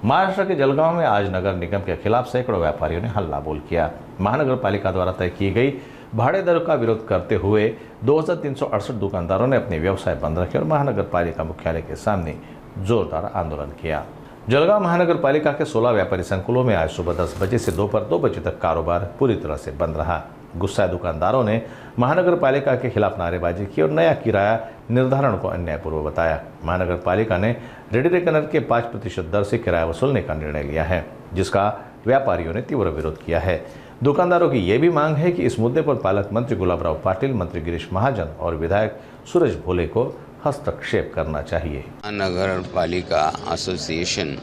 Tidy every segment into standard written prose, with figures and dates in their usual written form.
महाराष्ट्र के जलगांव में आज नगर निगम के खिलाफ सैकड़ों व्यापारियों ने हल्ला बोल किया। महानगर पालिका द्वारा तय की गई भाड़े दरों का विरोध करते हुए 2368 दुकानदारों ने अपने व्यवसाय बंद रखे और महानगर पालिका मुख्यालय के सामने जोरदार आंदोलन किया। जलगांव महानगर पालिका के 16 व्यापारी संकुलों में आज सुबह 10 बजे से दोपहर 2 बजे तक कारोबार पूरी तरह से बंद रहा। गुस्साए दुकानदारों ने महानगर पालिका के खिलाफ नारेबाजी की और नया किराया निर्धारण को अन्यायपूर्व बताया। महानगर पालिका ने रेडी रेकनर के 5% दर से किराया वसूलने का निर्णय लिया है, जिसका व्यापारियों ने तीव्र विरोध किया है। दुकानदारों की यह भी मांग है कि इस मुद्दे पर पालक मंत्री गुलाबराव पाटिल, मंत्री गिरीश महाजन और विधायक सूरज भोले को हस्तक्षेप करना चाहिए। नगरपालिका असोसिएशन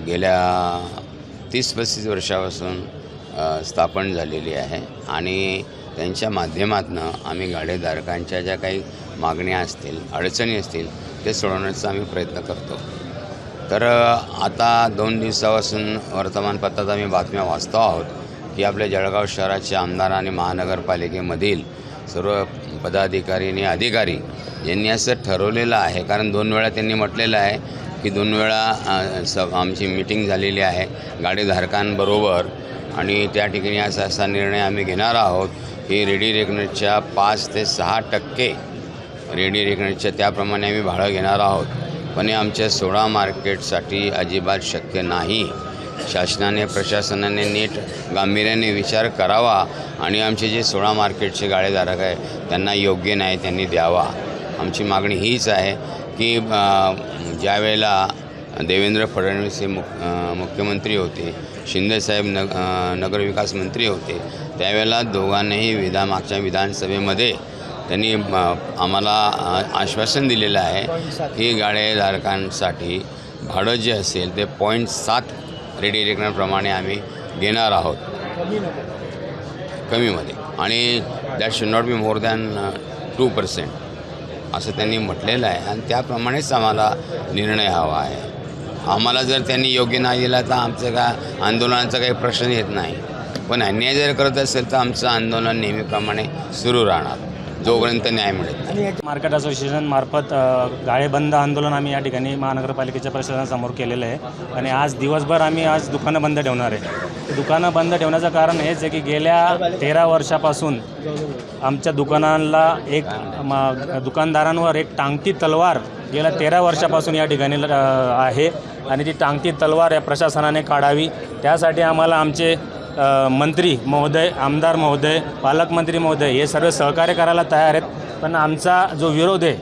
गेल्या 30-35 वर्षापासून स्थापन झालेली आहे आणि त्यांच्या माध्यमातून आम्ही गाडेधारकांच्या ज्या काही मागण्या असतील, अडचणी असतील ते सोडवण्याचा आम्ही प्रयत्न करतो। तर आता 2 दिवसापासून वर्तमानपत्रात आम्ही बातम्या वाचतो आहोत की आपल्या जळगाव शहराचे आमदार आणि महानगरपालिकेमधील सर्व पदाधिकारी आणि अधिकारी यांनी असं ठरवलेलं आहे, कारण 2 वेळा त्यांनी म्हटलेलं आहे की 2 वेळा आमची मीटिंग झालेली आहे गाडेधारकांबरोबर आणि त्या ठिकाणी असा निर्णय आम्ही घेणार आहोत की रेडी रेकनरच्या 5 ते 6% रेडी रेकनरच्या त्याप्रमाणे आम्ही भाडं घेणार आहोत। पण आमच्या सोडा मार्केटसाठी अजिबात शक्य नाही। शासनाने प्रशासनाने नीट गांभीर्याने विचार करावा आणि आमचे जे सोडा मार्केटचे गाडेधारक आहे त्यांना योग्य न्याय त्यांनी द्यावा। आमची मागणी हीच आहे की ज्यावेळेला देवेंद्र फडणवीस हे मुख्यमंत्री होते, शिंदेसाहेब नगरविकास मंत्री होते, त्यावेळेला दोघांनीही मागच्या विधानसभेमध्ये त्यांनी आम्हाला आश्वासन दिलेलं आहे की गाडेधारकांसाठी भाडं जे असेल ते 0.7 रेडी रेकनरप्रमाणे आम्ही घेणार आहोत कमीमध्ये, आणि that should not be more than 2% असं त्यांनी म्हटलेलं आहे आणि त्याप्रमाणेच आम्हाला निर्णय हवा आहे। आम्हाला जर त्यांनी योग्य नाही दिला तर आमचं काय आंदोलनाचा काही प्रश्न येत नाही, पण अन्याय जर करत असेल तर आमचं आंदोलन नेहमीप्रमाणे सुरू राहणार जोपर्यंत न्याय मिळत नाही। मार्केट असोसिएशन मार्फत गाळेबंद आंदोलन आम्ही या ठिकाणी महानगरपालिकेच्या प्रशासनासमोर केलेलं आहे आणि आज दिवसभर आम्ही आज दुकानं बंद ठेवणार आहे। दुकानं बंद ठेवण्याचं कारण हेच आहे की गेल्या 13 वर्षापासून आमच्या दुकानदारांवर एक टांगती तलवार गेल्या 13 वर्षापासून या ठिकाणी आहे आणि ती टांगती तलवार या प्रशासनाने काढावी, त्यासाठी आम्हाला आमचे मंत्री महोदय, आमदार महोदय, पालकमंत्री महोदय हे सर्व सहकार्य करायला तयार आहेत। पण आमचा जो विरोध आहे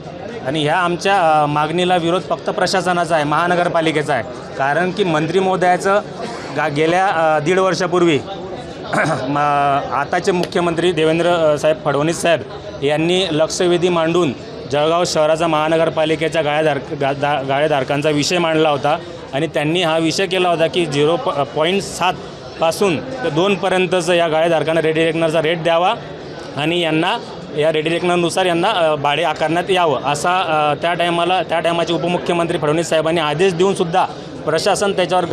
आणि ह्या आमच्या मागणीला विरोध फक्त प्रशासनाचा आहे, महानगरपालिकेचा आहे, कारण की मंत्री महोदयाचं गेल्या 1.5 वर्षापूर्वी आताचे मुख्यमंत्री देवेंद्र साहेब फडणवीस साहेब यांनी लक्षवेधी मांडून जळगाव शहराचा महानगरपालिकेच्या गाळेधारकांचा विषय मांडला होता आणि त्यांनी हा विषय केला होता की 0.7 पासून ते 2पर्यंतचं या गाळेधारकांना रेडी रेकनरचा रेट द्यावा आणि यांना या रेडी रेकनरनुसार यांना भाडे आकारण्यात यावं असा त्या टायमाचे उपमुख्यमंत्री फडणवीस साहेबांनी आदेश देऊनसुद्धा प्रशासन त्याच्यावर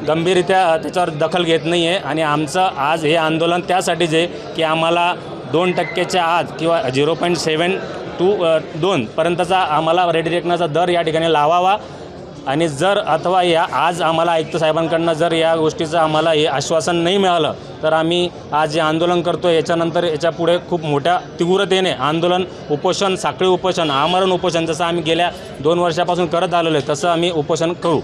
गंभीररित्या त्याच्यावर दखल घेत नाही आहे आणि आमचं आज हे आंदोलन त्यासाठीच आहे की आम्हाला 2%च्या आत किंवा 0.72 पर्यंतचा आम्हाला रेडी रेकनरचा दर या ठिकाणी लावावा आणि जर अथवा या आज आम्हाला आयुक्त साहेबांकडनं जर या गोष्टीचं आम्हाला हे आश्वासन नाही मिळालं तर आम्ही आज जे आंदोलन करतो याच्यानंतर याच्यापुढे खूप मोठ्या तीव्रतेने आंदोलन, उपोषण, साखळी उपोषण, आमरण उपोषण जसं आम्ही गेल्या 2 वर्षापासून करत आलेलो आहे तसं आम्ही उपोषण करू।